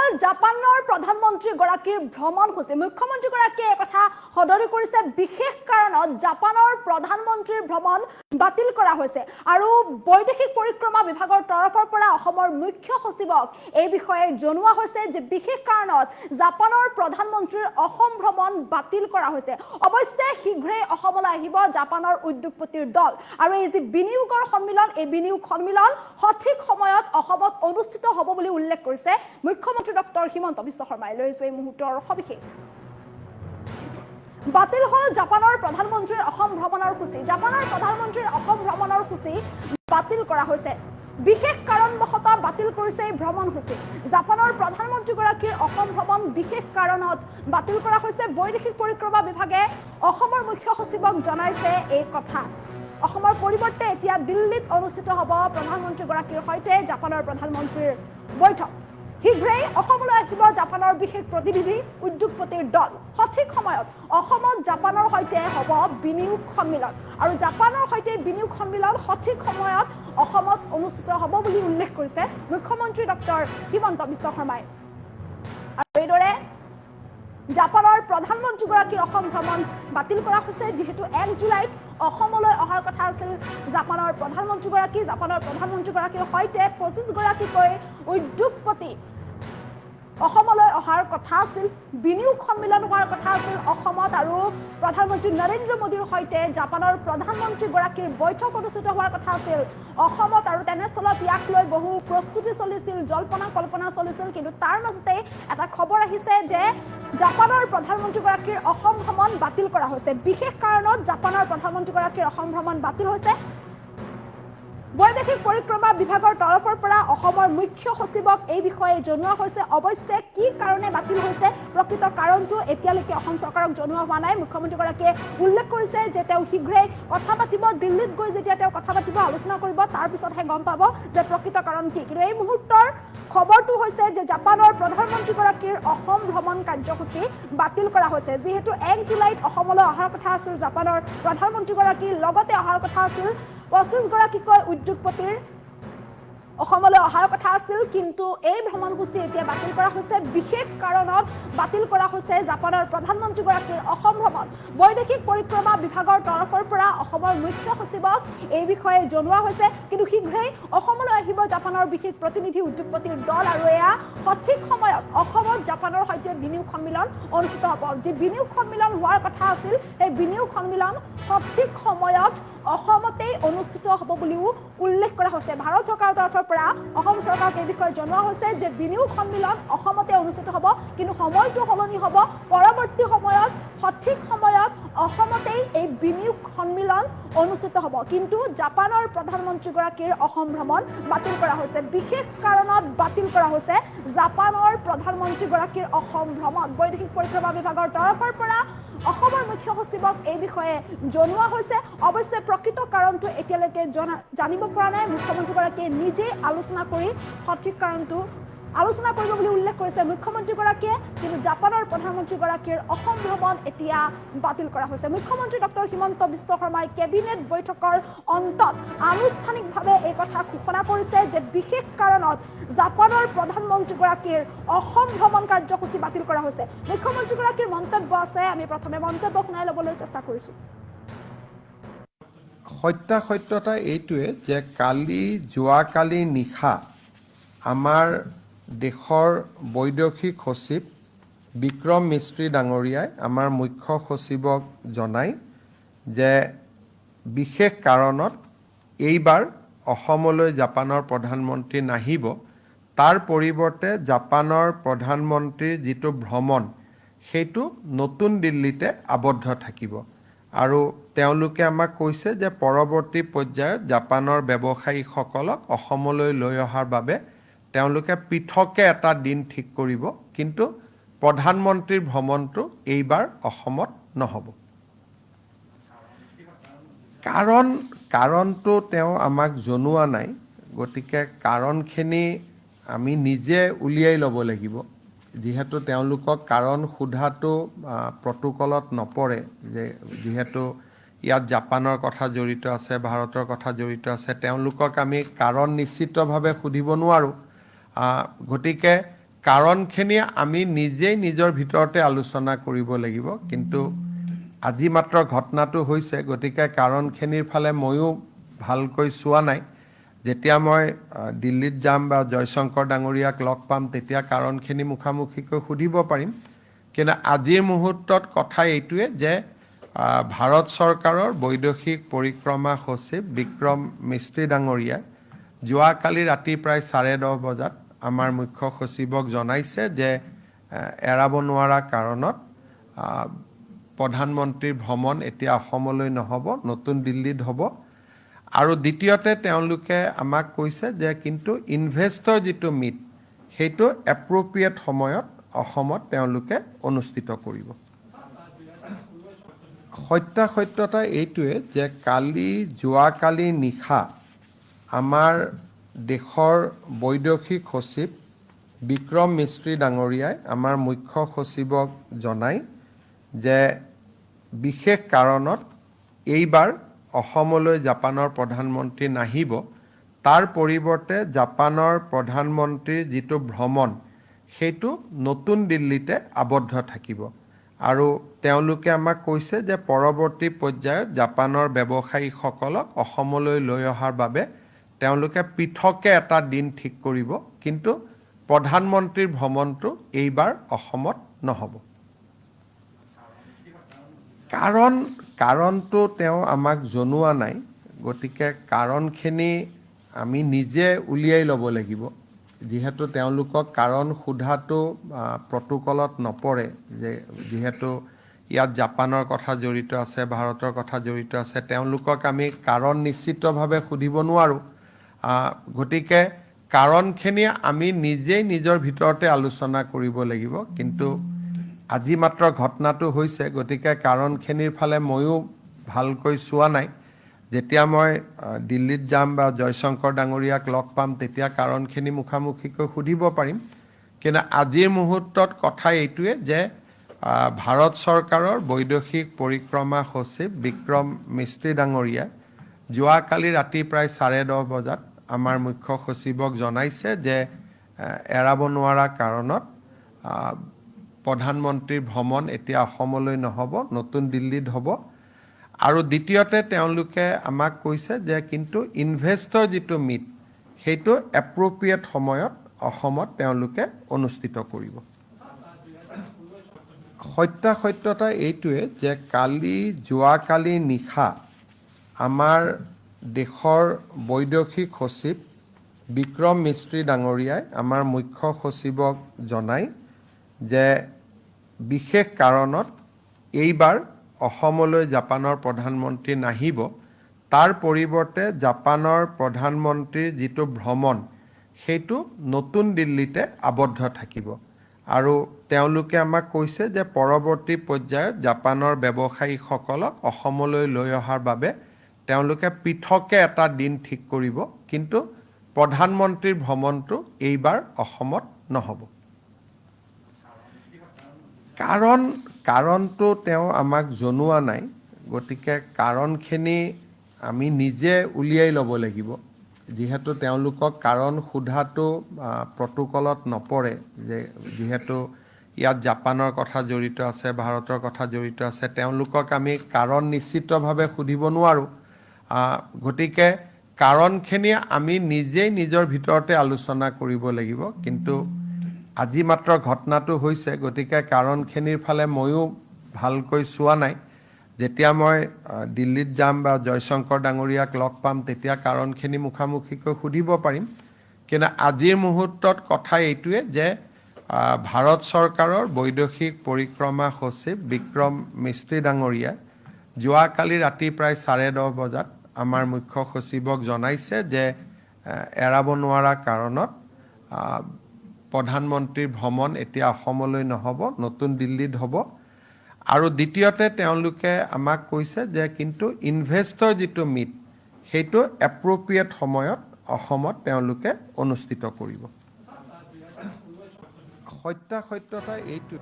হল জাপানৰ প্ৰধানমন্ত্ৰী গৰাকীৰ ভ্ৰমণসূচী মুখ্যমন্ত্ৰী গৰাকীয়ে কথা সদৰি কৰিছে বিশেষ কাৰণত জাপানৰ প্ৰধানমন্ত্ৰীৰ ভ্ৰমণ বাতিল কৰা হৈছে আৰু বৈদেশিক পৰিক্ৰমা বিভাগৰ তৰফৰ পৰা অসমৰ মুখ্য সচিবক এই বিষয়ে জনোৱা হৈছে যে বিশেষ কাৰণত জাপানৰ প্ৰধানমন্ত্ৰীৰ অসম ভ্ৰমণ বাতিল কৰা হৈছে অৱশ্যে শীঘ্ৰেই অসমলৈ আহিব জাপানৰ উদ্যোগপতিৰ দল আৰু এই যে বিনিয়োগৰ সন্মিলন এই বিনিয়োগ সন্মিলন সঠিক সময়ত অসমত অনুষ্ঠিত হ'ব বুলি উল্লেখ কৰিছে মুখ্যমন্ত্ৰী ডক্টৰ হিমন্ত বিশ্ব শৰ্মাই লৈছে এই মুহূৰ্তৰ সবিশেষ বাতিল হল জাপানৰ প্ৰধানমন্ত্ৰীৰ অসম ভ্ৰমণৰ সূচী জাপানৰ প্ৰধানমন্ত্ৰীৰ অসম ভ্ৰমণৰ সূচী বাতিল কৰা হৈছে বিশেষ কাৰণবশতঃ বাতিল কৰিছে এই ভ্ৰমণসূচী জাপানৰ প্ৰধানমন্ত্ৰীগৰাকীৰ অসম ভ্ৰমণ বিশেষ কাৰণত বাতিল কৰা হৈছে বৈদেশিক পৰিক্ৰমা বিভাগে অসমৰ মুখ্য সচিবক জনাইছে এই কথা অসমৰ পৰিৱৰ্তে এতিয়া দিল্লীত অনুষ্ঠিত হ'ব প্ৰধানমন্ত্ৰীগৰাকীৰ সৈতে জাপানৰ প্ৰধানমন্ত্ৰীৰ বৈঠক শীঘ্ৰেই অসমলৈ আহিব জাপানৰ বিশেষ প্ৰতিনিধি উদ্যোগপতিৰ দল সঠিক সময়ত অসমত জাপানৰ সৈতে হ'ব বিনিয়োগ সন্মিলন আৰু জাপানৰ সৈতে বিনিয়োগ সন্মিলন সঠিক সময়ত অসমত অনুষ্ঠিত হ'ব বুলি উল্লেখ কৰিছে মুখ্যমন্ত্ৰী ডক্টৰ হিমন্ত বিশ্ব শৰ্মাই আৰু এইদৰে জাপানৰ প্ৰধানমন্ত্ৰীগৰাকীৰ অসম ভ্ৰমণ বাতিল কৰা হৈছে যেহেতু 1 জুলাইত অসমলৈ অহাৰ কথা আছিল জাপানৰ প্ৰধানমন্ত্ৰীগৰাকীৰ সৈতে 25 গৰাকীকৈ উদ্যোগপতি অসমলৈ অহাৰ কথা আছিল বিনিয়োগ সন্মিলন হোৱাৰ কথা আছিল অসমত আৰু প্ৰধানমন্ত্ৰী নৰেন্দ্ৰ মোদীৰ সৈতে জাপানৰ প্ৰধানমন্ত্ৰীগৰাকীৰ বৈঠক অনুষ্ঠিত হোৱাৰ কথা আছিল অসমত আৰু তেনেস্থলত ইয়াক লৈ বহু প্ৰস্তুতি চলিছিল জল্পনা কল্পনা চলিছিল কিন্তু তাৰ মাজতে এটা খবৰ আহিছে যে জাপানৰ প্ৰধানমন্ত্ৰীগৰাকীৰ অসম ভ্ৰমণ বাতিল কৰা হৈছে বিশেষ কাৰণত জাপানৰ প্ৰধানমন্ত্ৰীগৰাকীৰ অসম ভ্ৰমণ বাতিল হৈছে বৈদেশিক পৰিক্ৰমা বিভাগৰ তৰফৰ পৰা অসমৰ মুখ্য সচিবক এই বিষয়ে জনোৱা হৈছে অৱশ্যে কি কাৰণে বাতিল হৈছে প্ৰকৃত কাৰণটো এতিয়ালৈকে অসম চৰকাৰক জনোৱা হোৱা নাই মুখ্যমন্ত্ৰীগৰাকীয়ে উল্লেখ কৰিছে যে তেওঁ শীঘ্ৰেই কথা পাতিব দিল্লীত গৈ যেতিয়া তেওঁ কথা পাতিব আলোচনা কৰিব তাৰ পিছতহে গম পাব যে প্ৰকৃত কাৰণ কি কিন্তু এই মুহূৰ্তৰ খবৰটো হৈছে যে জাপানৰ প্ৰধানমন্ত্ৰীগৰাকীৰ অসম ভ্ৰমণ কাৰ্যসূচী বাতিল কৰা হৈছে যিহেতু 1 জুলাইত অসমলৈ অহাৰ কথা আছিল জাপানৰ প্ৰধানমন্ত্ৰীগৰাকী লগতে অহাৰ কথা আছিল 25 গৰাকীকৈ উদ্যোগপতিৰ অসমলৈ অহাৰ কথা আছিল কিন্তু এই ভ্ৰমণসূচী এতিয়া বাতিল কৰা হৈছে বিশেষ কাৰণত বাতিল কৰা হৈছে জাপানৰ প্ৰধানমন্ত্ৰীগৰাকীৰ অসম ভ্ৰমণ বৈদেশিক পৰিক্ৰমা বিভাগৰ তৰফৰ পৰা অসমৰ মুখ্য সচিবক এই বিষয়ে জনোৱা হৈছে কিন্তু শীঘ্ৰেই অসমলৈ আহিব জাপানৰ বিশেষ প্ৰতিনিধি উদ্যোগপতিৰ দল আৰু এয়া সঠিক সময়ত অসমত জাপানৰ সৈতে বিনিয়োগ সন্মিলন অনুষ্ঠিত হ'ব যি বিনিয়োগ সন্মিলন হোৱাৰ কথা আছিল এই বিনিয়োগ সন্মিলন সঠিক সময়ত অসমতেই অনুষ্ঠিত হ'ব বুলিও উল্লেখ কৰা হৈছে ভাৰত চৰকাৰৰ তৰফৰ পৰা অসম চৰকাৰক এই বিষয়ে জনোৱা হৈছে যে বিনিয়োগ সন্মিলন অসমতে অনুষ্ঠিত হ'ব কিন্তু সময়টো সলনি হ'ব পৰৱৰ্তী সময়ত সঠিক সময়ত অসমতেই এই বিনিয়োগ সন্মিলন অনুষ্ঠিত হ'ব কিন্তু জাপানৰ প্ৰধানমন্ত্ৰীগৰাকীৰ অসম ভ্ৰমণ বাতিল কৰা হৈছে বিশেষ কাৰণত বাতিল কৰা হৈছে জাপানৰ প্ৰধানমন্ত্ৰীগৰাকীৰ অসম ভ্ৰমণ বৈদেশিক পৰিক্ৰমা বিভাগৰ তৰফৰ পৰা অসমৰ মুখ্য সচিবক এই বিষয়ে জনোৱা হৈছে অৱশ্যে প্ৰকৃত কাৰণটো এতিয়ালৈকে জানিব পৰা নাই মুখ্যমন্ত্ৰীগৰাকীয়ে নিজে আলোচনা কৰি সঠিক কাৰণটো আলোচনা কৰিব বুলি উল্লেখ কৰিছে মুখ্যমন্ত্ৰীগৰাকীয়ে কিন্তু জাপানৰ প্ৰধানমন্ত্ৰীগৰাকীৰ অসম ভ্ৰমণ এতিয়া বাতিল কৰা হৈছে মুখ্যমন্ত্ৰী ডক্টৰ হিমন্ত বিশ্ব শৰ্মাই কেবিনেট বৈঠকৰ অন্তত আনুষ্ঠানিকভাৱে এই কথা ঘোষণা কৰিছে যে বিশেষ কাৰণত জাপানৰ প্ৰধানমন্ত্ৰীগৰাকীৰ অসম ভ্ৰমণ কাৰ্যসূচী বাতিল কৰা হৈছে মুখ্যমন্ত্ৰীগৰাকীৰ মন্তব্য আছে আমি প্ৰথমে মন্তব্য শুনাই ল'বলৈ চেষ্টা কৰিছোঁ সত্যতা এইটোৱে যে যোৱাকালি নিশা আমাৰ দেশৰ বৈদেশিক সচিব বিক্ৰম মিস্ত্ৰী ডাঙৰীয়াই আমাৰ মুখ্য সচিবক জনাই যে বিশেষ কাৰণত এইবাৰ অসমলৈ জাপানৰ প্ৰধানমন্ত্ৰী নাহিব তাৰ পৰিৱৰ্তে জাপানৰ প্ৰধানমন্ত্ৰীৰ যিটো ভ্ৰমণ সেইটো নতুন দিল্লীতে আবদ্ধ থাকিব আৰু তেওঁলোকে আমাক কৈছে যে পৰৱৰ্তী পৰ্যায়ত জাপানৰ ব্যৱসায়ীসকলক অসমলৈ লৈ অহাৰ বাবে তেওঁলোকে পৃথকে এটা দিন ঠিক কৰিব কিন্তু প্ৰধানমন্ত্ৰীৰ ভ্ৰমণটো এইবাৰ অসমত নহ'ব কাৰণটো তেওঁ আমাক জনোৱা নাই গতিকে কাৰণখিনি আমি নিজে উলিয়াই ল'ব লাগিব যিহেতু তেওঁলোকক কাৰণ সোধাটো প্ৰটোকলত নপৰে যে যিহেতু ইয়াত জাপানৰ কথা জড়িত আছে ভাৰতৰ কথা জড়িত আছে তেওঁলোকক আমি কাৰণ নিশ্চিতভাৱে সুধিব নোৱাৰোঁ গতিকে কাৰণখিনি আমি নিজেই নিজৰ ভিতৰতে আলোচনা কৰিব লাগিব, কিন্তু আজি মাত্ৰ ঘটনাটো হৈছে, গতিকে কাৰণখিনিৰ ফালে ময়ো ভালকৈ চোৱা নাই। যেতিয়া মই দিল্লীত যাম বা জয়শংকৰ ডাঙৰীয়াক লগ পাম, তেতিয়া কাৰণখিনি মুখামুখিকৈ সুধিব পাৰিম। কিন্তু আজিৰ মুহূৰ্তত কথা এইটোৱে যে ভাৰত চৰকাৰৰ বৈদেশিক পৰিক্ৰমা সচিব বিক্ৰম মিস্ত্ৰী ডাঙৰীয়াই যোৱাকালি ৰাতি প্ৰায় 10:30 বজাত আমাৰ মুখ্য সচিবক জনাইছে যে এৰাব নোৱাৰা কাৰণত প্ৰধানমন্ত্ৰীৰ ভ্ৰমণ এতিয়া অসমলৈ নহ'ব, নতুন দিল্লীত হ'ব। আৰু দ্বিতীয়তে তেওঁলোকে আমাক কৈছে যে কিন্তু ইনভেষ্টৰ যিটো মিট, সেইটো এপ্ৰপ্ৰিয়েট সময়ত অসমত তেওঁলোকে অনুষ্ঠিত কৰিব। সত্যাসত্যতা এইটোৱে যে যোৱাকালি নিশা আমাৰ দেশৰ বৈদেশিক সচিব বিক্ৰম মিস্ত্ৰী ডাঙৰীয়াই আমাৰ মুখ্য সচিবক জনায় যে বিশেষ কাৰণত এইবাৰ অসমলৈ জাপানৰ প্ৰধানমন্ত্ৰী নাহিব, তাৰ পৰিৱৰ্তে জাপানৰ প্ৰধানমন্ত্ৰীৰ যিটো ভ্ৰমণ সেইটো নতুন দিল্লীতে আবদ্ধ থাকিব। আৰু তেওঁলোকে আমাক কৈছে যে পৰৱৰ্তী পৰ্যায়ত জাপানৰ ব্যৱসায়ীসকলক অসমলৈ লৈ অহাৰ বাবে তেওঁলোকে পৃথকে এটা দিন ঠিক কৰিব, কিন্তু প্ৰধানমন্ত্ৰীৰ ভ্ৰমণটো এইবাৰ অসমত নহ'ব। কাৰণটো তেওঁ আমাক জনোৱা নাই, গতিকে কাৰণখিনি আমি নিজে উলিয়াই ল'ব লাগিব। যিহেতু তেওঁলোকক কাৰণ সোধাটো প্ৰটোকলত নপৰে, যে যিহেতু ইয়াত জাপানৰ কথা জড়িত আছে, ভাৰতৰ কথা জড়িত আছে, তেওঁলোকক আমি কাৰণ নিশ্চিতভাৱে সুধিব নোৱাৰোঁ। গতিকে কাৰণখিনি আমি নিজেই নিজৰ ভিতৰতে আলোচনা কৰিব লাগিব, কিন্তু আজি মাত্ৰ ঘটনাটো হৈছে, গতিকে কাৰণখিনিৰ ফালে ময়ো ভালকৈ চোৱা নাই। যেতিয়া মই দিল্লীত যাম বা জয়শংকৰ ডাঙৰীয়াক লগ পাম, তেতিয়া কাৰণখিনি মুখামুখিকৈ সুধিব পাৰিম। কিন্তু আজিৰ মুহূৰ্তত কথা এইটোৱে যে ভাৰত চৰকাৰৰ বৈদেশিক পৰিক্ৰমা সচিব বিক্ৰম মিস্ত্ৰী ডাঙৰীয়াই যোৱাকালি ৰাতি প্ৰায় 10:30 বজাত আমাৰ মুখ্য সচিবক জনাইছে যে এৰাব নোৱাৰা কাৰণত প্ৰধানমন্ত্ৰীৰ ভ্ৰমণ এতিয়া অসমলৈ নহ'ব, নতুন দিল্লীত হ'ব। আৰু দ্বিতীয়তে তেওঁলোকে আমাক কৈছে যে কিন্তু ইনভেষ্টৰ যিটো মিট, সেইটো এপ্ৰপ্ৰিয়েট সময়ত অসমত তেওঁলোকে অনুষ্ঠিত কৰিব। সত্যাসত্যতা এইটোৱে যে যোৱাকালি নিশা আমাৰ দেশৰ বৈদেশিক সচিব বিক্ৰম মিস্ত্ৰী ডাঙৰীয়াই আমাৰ মুখ্য সচিবক জনায় যে বিশেষ কাৰণত এইবাৰ অসমলৈ জাপানৰ প্ৰধানমন্ত্ৰী নাহিব, তাৰ পৰিৱৰ্তে জাপানৰ প্ৰধানমন্ত্ৰীৰ যিটো ভ্ৰমণ সেইটো নতুন দিল্লীতে আবদ্ধ থাকিব। আৰু তেওঁলোকে আমাক কৈছে যে পৰৱৰ্তী পৰ্যায়ত জাপানৰ ব্যৱসায়ীসকলক অসমলৈ লৈ অহাৰ বাবে তেওঁলোকে পৃথকে এটা দিন ঠিক কৰিব, কিন্তু প্ৰধানমন্ত্ৰীৰ ভ্ৰমণটো এইবাৰ অসমত নহ'ব। কাৰণটো তেওঁ আমাক জনোৱা নাই, গতিকে কাৰণখিনি আমি নিজে উলিয়াই ল'ব লাগিব। যিহেতু তেওঁলোকক কাৰণ সোধাটো প্ৰটোকলত নপৰে, যে যিহেতু ইয়াত জাপানৰ কথা জড়িত আছে, ভাৰতৰ কথা জড়িত আছে, তেওঁলোকক আমি কাৰণ নিশ্চিতভাৱে সুধিব নোৱাৰোঁ। গতিকে কাৰণখিনি আমি নিজেই নিজৰ ভিতৰতে আলোচনা কৰিব লাগিব, কিন্তু আজি মাত্ৰ ঘটনাটো হৈছে, গতিকে কাৰণখিনিৰ ফালে ময়ো ভালকৈ চোৱা নাই। যেতিয়া মই দিল্লীত যাম বা জয়শংকৰ ডাঙৰীয়াক লগ পাম, তেতিয়া কাৰণখিনি মুখামুখিকৈ সুধিব পাৰিম। কিন্তু আজিৰ মুহূৰ্তত কথা এইটোৱে যে ভাৰত চৰকাৰৰ বৈদেশিক পৰিক্ৰমা সচিব বিক্ৰম মিস্ত্ৰী ডাঙৰীয়াই যোৱাকালি ৰাতি প্ৰায় 10:30 বজাত আমাৰ মুখ্য সচিবক জনাইছে যে এৰাব নোৱাৰা কাৰণত প্ৰধানমন্ত্ৰীৰ ভ্ৰমণ এতিয়া অসমলৈ নহ'ব, নতুন দিল্লীত হ'ব। আৰু দ্বিতীয়তে তেওঁলোকে আমাক কৈছে যে কিন্তু ইনভেষ্টৰ যিটো মিট, সেইটো এপ্ৰপ্ৰিয়েট সময়ত অসমত তেওঁলোকে অনুষ্ঠিত কৰিব। সত্যাসত্যতা এইটো।